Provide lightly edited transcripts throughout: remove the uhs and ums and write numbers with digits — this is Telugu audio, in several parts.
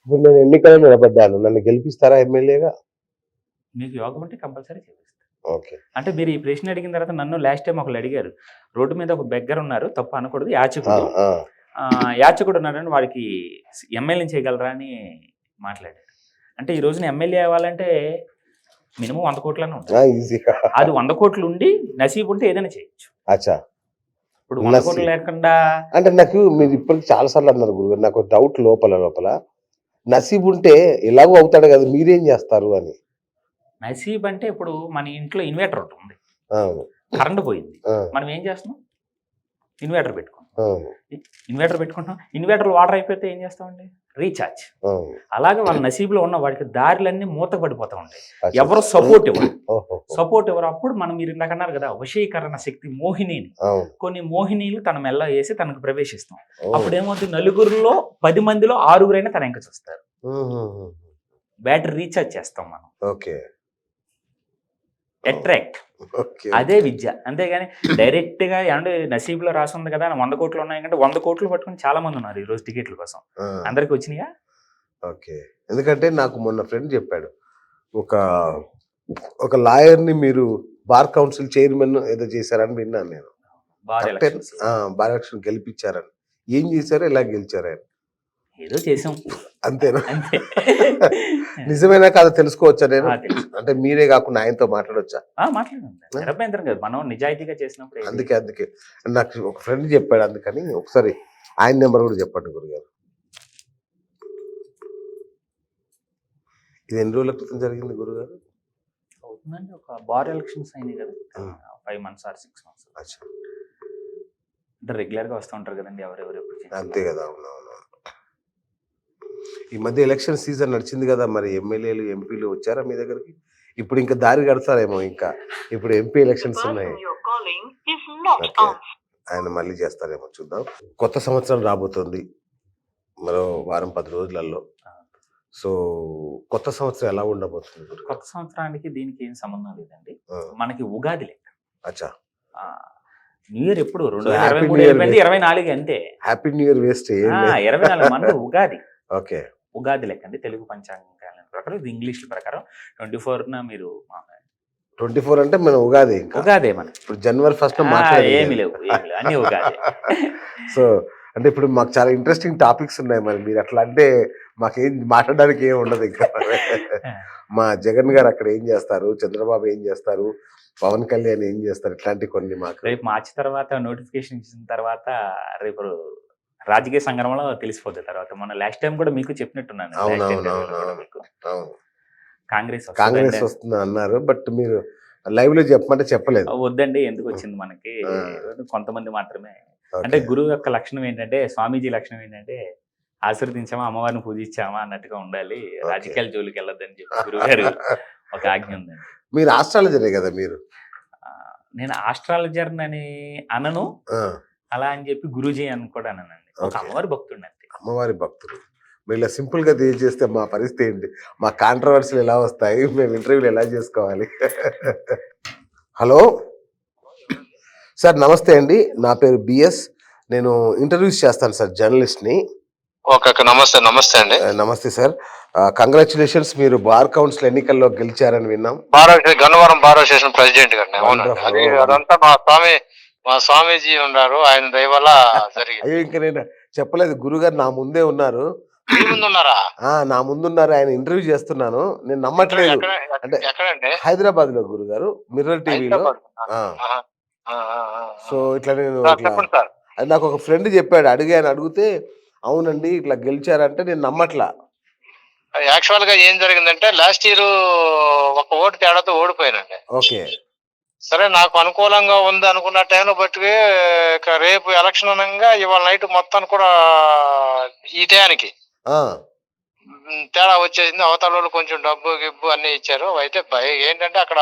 ఇప్పుడు నేను ఎన్నికల్లో నిలబడ్డాను. నన్ను గెలిపిస్తారా ఎమ్మెల్యేగా? మీకు యోగం ఉంటే కంపల్సరీ చేపిస్తా. ఓకే. అంటే మీరు ఈ ప్రశ్న అడిగిన తర్వాత నన్ను లాస్ట్ టైమ్ ఒకళ్ళు అడిగారు. రోడ్డు మీద ఒక బెగ్గర్ ఉన్నారు. తప్పు అనకూడదు. ఆ! యాచకుడు. ఆ! యాచకుడు ఉన్నాడని వాడికి ఎమ్మెల్యేని చేయగలరా అని మాట్లాడారు. అంటే ఈ రోజున ఎమ్మెల్యే అవ్వాలంటే మినిమం 100 కోట్లన్నా ఆ! ఉండాలి. ఈజీగా. అది 100 కోట్లు ఉండి నసీబు ఉంటే ఏదైనా చేయొచ్చు. అచ్చా! ఇప్పుడు 100 కోట్లు నసీబ్. లేకుండా అంటే నాకు మీరు ఇప్పటికి చాలా సార్లు అన్నారు గురుగారు. నాకు డౌట్ లోపల. నసీబ్ ఉంటే ఎలాగో అవుతాడు కదా! మీరేం చేస్తారు అని. నసీబ్ అంటే ఇప్పుడు మన ఇంట్లో ఇన్వర్టర్ ఒకటి ఉంది. అవును. కరెంట్ పోయింది. ఆ! మనం ఏం చేస్తున్నాం? ఇన్వర్టర్ పెట్టుకుంటాం. అవును. ఇన్వర్టర్ పెట్టుకుంటాం. ఇన్వర్టర్ వాటర్ అయిపోతే ఏం చేస్తామండి? రీచార్జ్. అవును. అలాగే వాళ్ళ నసీబులో ఉన్న వాడికి దారులన్నీ మూత పడిపోతా ఉంటాయి. అచ్చా! ఎవరు సపోర్ట్ ఇవ్వరు. ఓహోహో! సపోర్ట్ ఇవ్వరు. అప్పుడు మనం మీరు ఇందాక అన్నారు కదా! వశీకరణ శక్తి మోహినిని. అవును. కొన్ని మోహినీలు తన మెడలో వేసి తనకు ప్రవేశిస్తాం. ఓహ్! అప్పుడు ఏమవుతుంది? నలుగురిలో 10 మందిలో 6గురైనా తన వెంక చూస్తారు. హుహుహు. బ్యాటరీ రీచార్జ్ చేస్తాం మనం. ఓకే. అట్రాక్ట్. ఓకే. అదే విద్య. అంతేగాని డైరెక్ట్‌గా ఏవండీ నసీబులో రాసుంది కదా! 100 కోట్లు ఉన్నాయంటే 100 కోట్లు పట్టుకొని చాలా మంది ఉన్నారు ఈరోజు టికెట్ల కోసం. ఆ! అందరికి వచ్చినాయా? ఓకే. ఎందుకంటే నాకు మొన్న ఫ్రెండ్ చెప్పాడు. ఒక ఒక లాయర్‌ని మీరు బార్ కౌన్సిల్ చైర్మన్ ఏదో చేశారని విన్నాను నేను. బార్ కరెక్టే. ఎలక్షన్స్. ఆ! బార్ ఎలక్షన్ గెలిపించారని. ఏం చేశారు? ఎలా గెలిచారు ఆయన? ఏదో చేసాం. అంతేనా? అంతే. నిజమేనా కాదో తెలుసుకోవచ్చా నేను? తెలుసు. అంటే మీరే కాకుండా ఆయనతో మాట్లాడొచ్చా? మాట్లాడండి. నిరభ్యంతరం కాదు. మనం నిజాయితీగా చేసినప్పుడు ఏది అందుకే. నాకు ఒక ఫ్రెండ్ చెప్పాడు అందుకని ఒకసారి ఆయన నంబర్ కూడా చెప్పండి గురుగారు. ఇది ఎన్ని రోజుల క్రితం జరిగింది గురుగారు? అవుతుందండి. ఒక బార్ ఎలక్షన్స్ అయినాయి కదా! హ్మ్. 5 మంత్స్ ఆర్ 6 మంత్స్. అచ్చా! అంటే రెగ్యులర్‌గా వస్తూ ఉంటారు కదండీ! ఎవరెవరు ఎప్పుడు చేసిన అంతే కదా! అవునవును. ఈ మధ్య ఎలక్షన్ సీజన్ నడిచింది కదా! మరి ఎమ్మెల్యేలు, ఎంపీలు వచ్చారా మీ దగ్గరికి? ఇప్పుడు ఇంకా దారి కడతారేమో ఇంకా. ఇప్పుడు ఎంపీ ఎలక్షన్స్ ఉన్నాయి. ఓకే. ఆయన మళ్ళీ చేస్తారేమో చూద్దాం. కొత్త సంవత్సరం రాబోతుంది. మరో వారం 10 రోజులలో. సో, కొత్త సంవత్సరం ఎలా ఉండబోతుంది గురుగారు? కొత్త సంవత్సరానికి దీనికి ఏం సంబంధం లేదండి. ఆ! మనకి ఉగాది లెక్క. అచ్చా! న్యూ ఇయర్ ఎప్పుడు సో, హ్యాపీ 2023 న్యూ ఇయర్ అయిపోయింది. 24 అంతే. హ్యాపీ న్యూ ఇయర్ వేస్ట్ ఏం లేదు. 24 మనది ఉగాది. ఓకే. ఉగాది లెక్క అండి. తెలుగు పంచాంగం క్యాలెండర్ ప్రకారం ఇది ఇంగ్లీష్ ప్రకారం 24న మీరు 24 అంటే మన ఉగాది ఇంకా. ఉగాదే మనకి. ఇప్పుడు జనవరి 1 ఏమి మాట్లాడేది లేవు. అన్నీ ఉగాదే. సో, అంటే ఇప్పుడు మాకు చాలా ఇంట్రెస్టింగ్ టాపిక్స్ ఉన్నాయి. మరి మీరు అట్లా అంటే మాకేం మాట్లాడడానికి ఏమి ఉండదు ఇంకా. మా జగన్ గారు అక్కడ ఏం చేస్తారు? చంద్రబాబు ఏం చేస్తారు? పవన్ కళ్యాణ్ ఏం చేస్తారు? ఇట్లాంటి కొన్ని మాకు. రేపు మార్చి తర్వాత నోటిఫికేషన్ ఇచ్చిన తర్వాత రేపు రాజకీయ సంగ్రామంలో తెలిసిపోద్ది తర్వాత. మొన్న లాస్ట్ టైమ్ కూడా మీకు చెప్పినట్టున్నాను. లాస్ట్ ఇంటర్వ్యూలో కూడా మీకు. అవును. కాంగ్రెస్ కాంగ్రెస్ వస్తుంది అన్నారు. బట్ మీరు లైవ్‌లో చెప్పమంటే చెప్పలేదు. వద్దండి ఎందుకు వచ్చింది మనకి. కొంతమంది మాత్రమే. అంటే ఓకే. గురువు యొక్క లక్షణం ఏంటంటే, స్వామీజీ లక్షణం ఏంటంటే ఆశీర్వదించామా, అమ్మవారిని పూజించామా అన్నట్టుగా ఉండాలి. ఓకే. రాజకీయాల జోలికి వెళ్ళొద్దని చెప్పి గురువుగారు ఒక ఆజ్ఞ ఉందండి. మీరు ఆస్ట్రాలజరే కదా మీరు? నేను ఆస్ట్రాలజర్‌ని అని అనను. ఆ! అలా అని చెప్పి గురూజీ అని కూడా అననండి. ఒక ఓకే. అమ్మవారి భక్తుడిని అంతే. అమ్మవారి భక్తుడు. మీరు ఇలా సింపుల్‌గా తెలియజేస్తే మా పరిస్థితి ఏంటి? మా కాంట్రోవర్సీలు ఎలా వస్తాయి? మేము ఇంటర్వ్యూలు ఎలా చేసుకోవాలి? హలో! సార్ నమస్తే అండి. నా పేరు బిఎస్. నేను ఇంటర్వ్యూస్ చేస్తాను సార్ జర్నలిస్ట్‌ని. ఓకే. నమస్తే అండి. నమస్తే సార్. కంగ్రాచ్యులేషన్స్ మీరు బార్ కౌన్సిల్ ఎన్నికల్లో గెలిచారని విన్నాం. గన్నవరం బార్ అసోసియేషన్ ప్రెసిడెంట్ గారిని. అవునండి. వండర్‌ఫుల్. అదంతా మా స్వామీజీ ఉన్నారు. ఆయన దయ వల్ల జరిగింది. అయ్యో! ఇంక నేను చెప్పలేదు. గురుగారు నా ముందే ఉన్నారు. మీ ముందున్నారా? నా ముందున్నారు. ఆయన ఇంటర్వ్యూ చేస్తున్నాను. నేను నమ్మట్లేదు. అంటే ఎక్కడండి? హైదరాబాద్‌లో గురుగారు. మిర్రర్ టీవీలో. హైదరాబాద్. ఆ! ఆహా! సో, ఇట్లా నేను సార్ ఇట్లా చెప్పండి సార్. అది నాకు ఒక ఫ్రెండ్ చెప్పాడు. అడిగితే అవునండి ఇట్లా గెలిచారంటే నేను నమ్మట్లా. యాక్చువల్‌గా ఏం జరిగిందంటే లాస్ట్ ఇయర్ ఒక ఓటు తేడాతో ఓడిపోయానండి. ఓకే. సరే నాకు అనుకూలంగా ఉంది అనుకున్న టైంలో బట్టి ఇక రేపు ఎలక్షన్ అనంగా ఇవాళ నైట్ మొత్తాన్ని కూడా ఈ టయానికి ఆ! తేడా వచ్చేసింది. అవతలోళ్ళు కొంచెం డబ్బు గిబ్బు అన్నీ ఇచ్చారు. అయితే ఏంటంటే అక్కడ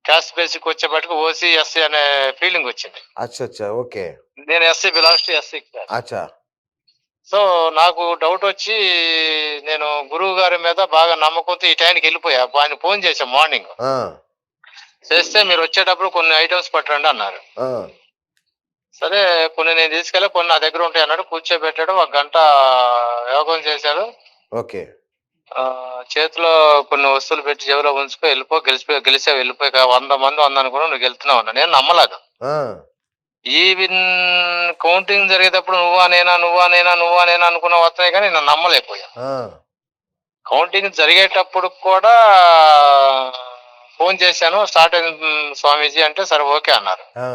క్యాస్ట్ బేసిక్ వచ్చేపటికి ఓసీ, ఎస్సీ అనే ఫీలింగ్ వచ్చింది. అచ్చచ్చా! ఓకే. నేను SC belongs to SC caste. అచ్చా! సో, నాకు డౌట్ వచ్చి నేను గురువు గారి మీద బాగా నమ్మకంతో ఈ టైంకి వెళ్ళిపోయా. ఆయన ఫోన్ చేశా మార్నింగ్. ఆ! చేస్తే మీరు వచ్చేటప్పుడు కొన్ని ఐటమ్స్ పట్టండి అన్నారు. ఆ! సరే కొన్ని నేను తీసుకెళ్ళి కొన్ని నా దగ్గర ఉంటాయి అన్నాడు. కూర్చోబెట్టాడు. 1 గంట యోగం చేశాడు. ఓకే. చేతిలో కొన్ని వస్తువులు పెట్టి జేబులో ఉంచుకో, గెలిసావు వెళ్ళిపోయి 100 మంది 100 అనుకున్నావు, నువ్వు గెలుతున్నావు అన్నాడు. నేను నమ్మలేదు. ఆ! ఈవెన్ కౌంటింగ్ జరిగేటప్పుడు నువ్వా నేనా అనుకున్న వస్తున్నాయి కానీ నేను నమ్మలేకపోయాను. ఆ! కౌంటింగ్ జరిగేటప్పుడు కూడా ఫోన్ చేశాను. స్టార్ట్ అయింది స్వామీజీ అంటే, సరే ఓకే అన్నారు. ఆ!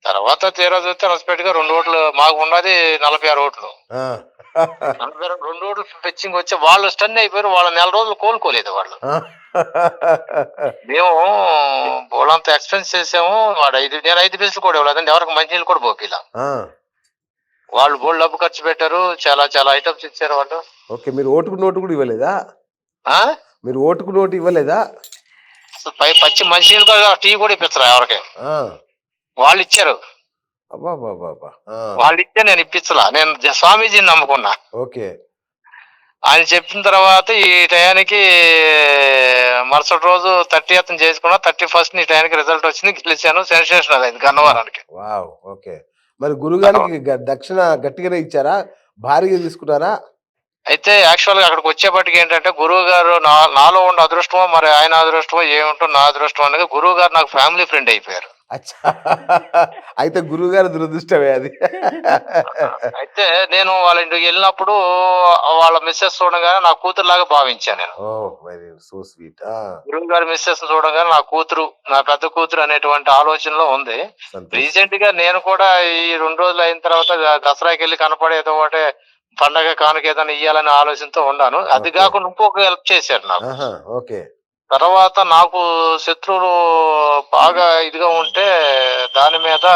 తర్వాత తీరా చూస్తే అన్ఎక్స్‌పెక్టెడ్‌గా 2 ఓట్లు మాకు ఉన్నది 46 ఓట్లు. ఆ! 2 ఓట్లు ఫెచ్చింగ్ వచ్చి వాళ్ళు స్టన్ అయిపోయారు. వాళ్ళు నెల రోజులు కోలుకోలేదు వాళ్ళు. ఆ! మేము బోలెడంత ఎక్స్‌పెన్స్ చేసాము. నేను 5 పైసలు కూడా ఇవ్వలేదండి. ఎవరికి మంచినీళ్ళు కూడా పోపియలా. ఆ! వాళ్ళు బోలెడు డబ్బు ఖర్చు పెట్టారు. చాలా చాలా ఐటమ్స్ ఇచ్చారు వాళ్ళు. ఓకే. మీరు ఓటుకు నోటు కూడా ఇవ్వలేదా? ఆ? మీరు ఓటుకు నోటు ఇవ్వలేదా? అసలు పచ్చి మంచినీళ్ళు కూడా, టీ కూడా ఇప్పించరా ఎవరికి. ఆ! వాళ్ళు ఇచ్చారు. అబ్బబ్బబ్బబ్బా! ఆ! వాళ్ళు ఇస్తే నేను ఇప్పించలా. నేను స్వామీజీని నమ్ముకున్నా. ఓకే. ఆయన చెప్పిన తర్వాత ఈ టయానికి మరుసటి రోజు 30th చేసుకున్నా. 31st ఈ టయానికి రిజల్ట్ వచ్చింది. గెలిచాను. సెన్సేషనల్ అయింది గన్నవరానికి. వావ్! ఓకే. మరి గురుగారికి దక్షిణ గట్టిగానే ఇచ్చారా? భారీగా తీసుకున్నారా? అయితే యాక్చువల్‌గా అక్కడికి వచ్చేప్పటికి ఏంటంటే, గురువుగారు నాలో ఉన్న అదృష్టమో, మరి ఆయన అదృష్టమో ఏమిటో, నా అదృష్టం అనేది, గురువుగారు నాకు ఫ్యామిలీ ఫ్రెండ్ అయిపోయారు. అచ్చా! అయితే గురువుగారి దురదృష్టమే అది. అయితే నేను వాళ్ళ ఇంటికి వెళ్ళినప్పుడు వాళ్ళ మిసెస్ చూడగానే నా కూతురులాగా భావించాను నేను. ఓహ్! Very so sweet. ఆ! గురువుగారి మిసెస్ చూడగానే నా కూతురు, నా పెద్ద కూతురు అనేటువంటి ఆలోచనలో ఉంది. సంతోషం. రీసెంట్‌గా నేను కూడా ఈ 2 రోజులు అయిన తర్వాత దసరాకెళ్ళి కనపడి ఏదో ఒకటి పండగ కానుక ఏదైనా ఇయ్యాలనే ఆలోచనతో ఉన్నాను. అది ఓకే. కాకుండా ఇంకొక హెల్ప్ చేశారు నాకు. ఆహా! ఓకే. తర్వాత నాకు శత్రువులు బాగా ఇదిగా ఉంటే దాని మీద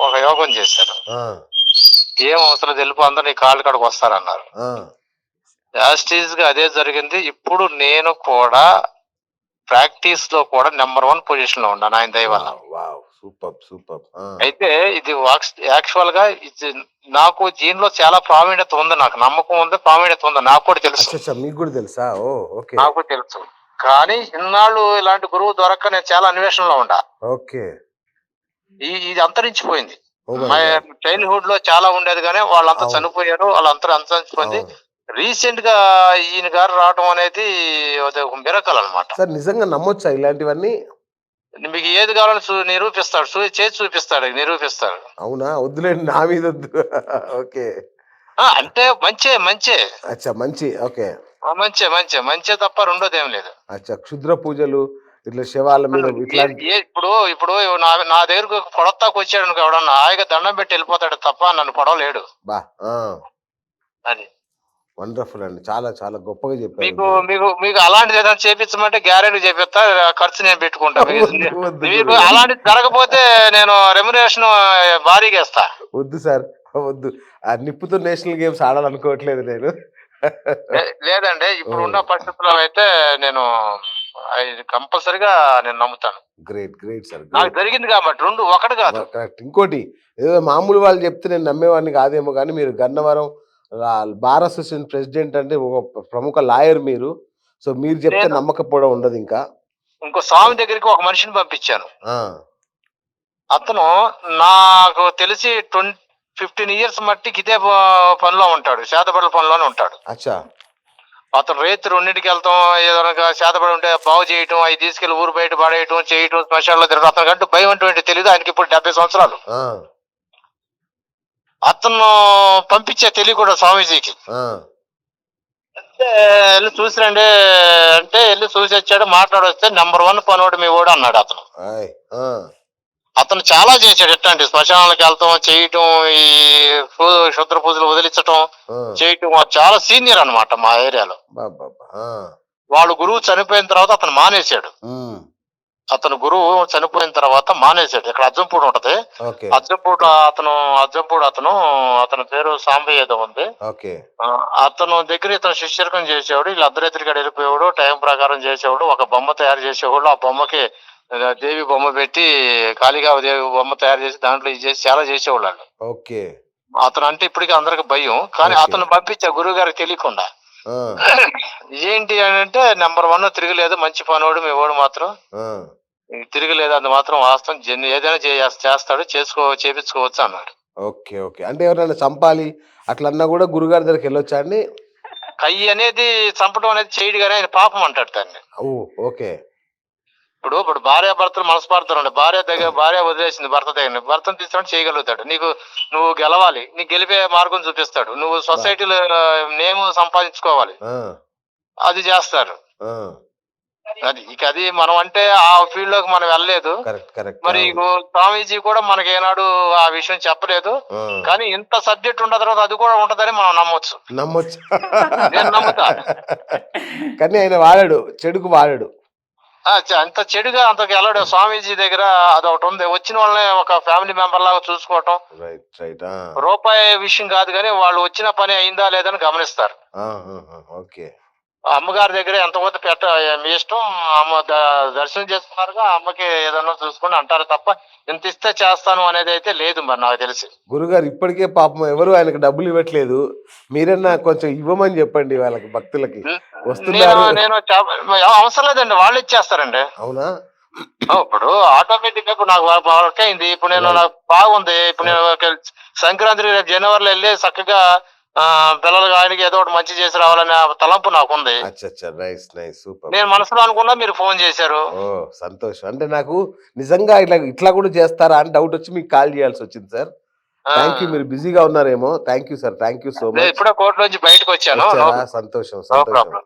ఒక యోగం చేశారు. ఆ! ఏం అవసరం లేదు, వెళ్ళిపో, అందరూ నీ కాళ్ళ కాడికి వస్తారన్నారు. ఆ! యాజ్ ఇట్ ఈజ్ గా అదే జరిగింది. ఇప్పుడు నేను కూడా ప్రాక్టీస్ లో కూడా నెంబర్ 1 పొజిషన్ లో ఉన్నాను ఆయన దయ వల్ల. వావ్! వావ్! సూపర్బ్! సూపర్బ్! ఆ! అయితే ఇది యాక్చువల్ గా ఇది నాకు దీనిలో చాలా ప్రావీణ్యత ఉంది. నాకు నమ్మకం ఉంది, ప్రావీణ్యత ఉంది. నాకు కూడా తెలుసు. అచ్చచ్చ! మీకు కూడా తెలుసా? ఓహ్! ఓకే. నాకు తెలుసు. కానీ ఇన్నాళ్ళు ఇలాంటి గురువు దొరక్క నేను చాలా అన్వేషణలో ఉండా. ఓకే. ఇది అంతరించిపోయింది. ఓహ్ మా మై గాడ్! చైల్డ్‌హుడ్ లో చాలా ఉండేది గానీ వాళ్ళంతా అవును. చనిపోయారు. వాళ్ళంతా అంతరించిపోయింది. అవును. రీసెంట్ గా ఈయన గారు రావటం అనేది ఒక మిరకల్ అన్నమాట. సార్ నిజంగా నమ్మొచ్చా ఇలాంటివన్నీ? మీకు ఏది కావాలని నిరూపిస్తాడు. చేసి చూపిస్తాడు, నిరూపిస్తాడు. అవునా? వద్దులేండి, నా మీదొద్దు. ఓకే. అంటే మంచే. అచ్చా! మంచి. ఓకే. మంచే తప్ప రెండోదేం లేదు. అచ్చా! క్షుద్ర పూజలు ఇట్లా శవాల మీద ఇట్లాంటి ఇప్పుడు నా దగ్గరకు పొడత్తాకు వచ్చాడనుకో ఎవడన్నా, హాయిగా దండం పెట్టి వెళ్ళిపోతాడు తప్ప నన్ను పొడవలేడు. బా! ఆ! అది. వండర్‌ఫుల్ అండి. చాలా చాలా గొప్పగా చెప్పారు మీకు మీరు. మీకు మీకు అలాంటిది ఏదైనా చేపించమంటే గ్యారెంటీ చేపిస్తా. ఖర్చు నేను పెట్టుకుంటా. వద్దు, వద్దు మీకు గురుగారు. అలాంటిది జరగకపోతే నేను రెమ్యునరేషన్ భారీగా ఇస్తా. వద్దు సార్. వద్దు. ఆ నిప్పుతో నేషనల్ గేమ్స్ ఆడాలనుకోవట్లేదు నేను. లేదండి. ఇప్పుడున్న ఓహ్! పరిస్థితుల్లో అయితే నేను కంపల్సరీగా నేను నమ్ముతాను. గ్రేట్. Great sir. నాకు గ్రేట్. జరిగింది కాబట్టి 2 ఒకటి కాదు. కరెక్ట్. ఇంకోటి ఏదో మామూలు వాళ్ళు చెప్తే నేను నమ్మేవాడిని కాదేమో గానీ, మీరు గన్నవరం బార్ అసోసియేషన్ ప్రెసిడెంట్ అంటే ఒక ప్రముఖ లాయర్ మీరు. సో, మీరు చెప్తే నేను నమ్మకపోవడం ఉండదింకా. ఇంకో స్వామి దగ్గరికి ఒక మనిషిని పంపించాను. ఆ! అతను నాకు తెలిసి 15 ఇయర్స్ మట్టికి ఇదే పనిలో ఉంటాడు. చేతబడుల పనిలోనే ఉంటాడు. అచ్చా! అతను రేత్రి 2కి వెళ్తాం, ఏదైనా చేతబడి ఉంటే బాగు చేయటం, అవి తీసుకెళ్లి ఊరు బయట పడేయటం, చేయటం, శ్మశానంలో తిరగడం. అతనికంటూ భయం అంటే తెలియదు. ఆయనకి ఇప్పుడు 70 సంవత్సరాలు. ఆ! అతను పంపించే తెలియకూడదు స్వామీజీకి. ఆ! అంటే వెళ్ళి చూసిరండి అంటే వెళ్ళి చూసి వచ్చాడు. మాట్లాడొస్తే నెంబర్ 1 పనోడు మీ ఓడు అన్నాడు అతను. ఆయ్! ఆ! అతను చాలా చేశాడు. ఎట్లాంటి శ్మశానాలకు వెళ్తాం, చేయటం, ఈ క్షుద్ర పూజలు వదిలించటం, ఆ! చేయటం, చాలా సీనియర్ అన్నమాట మా ఏరియాలో. అబ్బబ్బబ్బా! ఆ! వాళ్ళు గురువు చనిపోయిన తర్వాత అతను మానేశాడు. హ్మ్. అతను గురువు చనిపోయిన తర్వాత మానేశాడు. ఇక్కడ అజ్జంపూడి ఉంటది. ఓకే. అజ్జంపూడి అతని పేరు సాంబయ్య ఏదో ఉంది. ఓకే. అతను దగ్గర ఇతను శిష్యర్కం చేసేవాడు. వీళ్ళు అర్ధరాత్రి గడి వెళ్ళిపోయేవాడు. టైం ప్రకారం చేసేవాడు. ఒక బొమ్మ తయారు చేసేవాడు. ఆ బొమ్మకి దేవి బొమ్మ పెట్టి, కాళికాదేవి బొమ్మ తయారు చేసి దాంట్లో ఇది చేసి చాలా చేసేవాళ్ళు వాళ్ళు. ఓకే. అతను అంటే ఇప్పటికీ అందరికి భయం. కానీ ఓకే. అతను పంపించా గురువు గారికి తెలియకుండా. ఆ! ఏంటి అని అంటే నెంబర్ 1 తిరగలేదు, మంచి పనోడు మీ వాడు మాత్రం. ఆ! తిరగలేదు, అది మాత్రం వాస్తవం. ఏదైనా చేస్తాడు, చేపించుకోవచ్చు అన్నాడు. ఓకే. ఓకే. అంటే ఎవరైనా చంపాలి అట్లన్నా గూడా గురుగారి దగ్గరికెళ్ళొచ్చా అండి? కయ్యి అనేది చంపడం అనేది చేయడు కానీ ఆయన పాపం అంటాడు దాన్ని. ఓ ఓకే. ఇప్పుడు భార్య భర్తలు మనస్పార్థాలు ఉండే భార్య వదిలేసింది భర్త దగ్గర, భర్తను తీసుకొని చేయగలుగుతాడు. నువ్వు గెలవాలి, నీకు గెలిపే మార్గం చూపిస్తాడు. నువ్వు సొసైటీలో నేమ్ సంపాదించుకోవాలి, ఆ, అది చేస్తారు. ఆ, అది మనం అంటే ఆ ఫీల్డ్ లోకి మనం వెళ్ళలేదు. Correct correct. మరి స్వామీజీ కూడా మనకి ఏనాడు ఆ విషయం చెప్పలేదు. కానీ ఇంత సబ్జెక్ట్ ఉన్న తర్వాత అది కూడా ఉంటదని మనం నమ్మొచ్చు. నేను నమ్ముతా. కానీ ఆయన వాడాడు, చెడుకు వాడాడు. అంత చెడుగా అంతకు వెళ్ళాడు. స్వామీజీ దగ్గర అదొకటి ఉంది, వచ్చిన వాళ్ళని ఒక ఫ్యామిలీ మెంబర్ లాగా చూసుకోవటం. Right right. రూపాయి విషయం కాదు కానీ వాళ్ళు వచ్చిన పని అయిందా లేదని గమనిస్తారు. ఓకే. అమ్మగారి దగ్గర ఎంతమంది మీ ఇష్టం, అమ్మ దర్శనం చేసుకున్నారుగా, అమ్మకి ఏదన్నా చూసుకుని అంటారు తప్ప ఇంత ఇస్తే చేస్తాను అనేది అయితే లేదు మరి నాకు తెలిసి. గురుగారు ఇప్పటికే పాపం ఎవరు ఆయనకు డబ్బులు ఇవ్వట్లేదు, మీరన్నా కొంచెం ఇవ్వమని చెప్పండి వాళ్ళకి, భక్తులకి వస్తున్నారు. నేను అవసరం లేదండి, వాళ్ళు ఇచ్చేస్తారండి. అవునా? ఇప్పుడు ఆటోమేటిక్ గా ఇప్పుడు నాకు వర్క్ అయింది. ఇప్పుడు నాకు బాగుంది. ఇప్పుడు నేను సంక్రాంతి రేపు జనవరిలో వెళ్ళి చక్కగా పిల్లలకి ఆయనకి ఏదో ఒకటి మంచి చేసి రావాలనే తలంపు నాకుంది. నేను మనసులో అనుకున్నా, మీరు ఫోన్ చేశారు. ఓ సంతోషం. అంటే నాకు నిజంగా ఇట్లా కూడా చేస్తారా అని డౌట్ వచ్చి మీకు కాల్ చేయాల్సి వచ్చింది సార్. Thank you. మీరు బిజీగా ఉన్నారేమో. Thank you sir, thank you so much. ఇప్పుడే కోర్టు నుంచి బయటకు వచ్చాను. సంతోషం సంతోషం.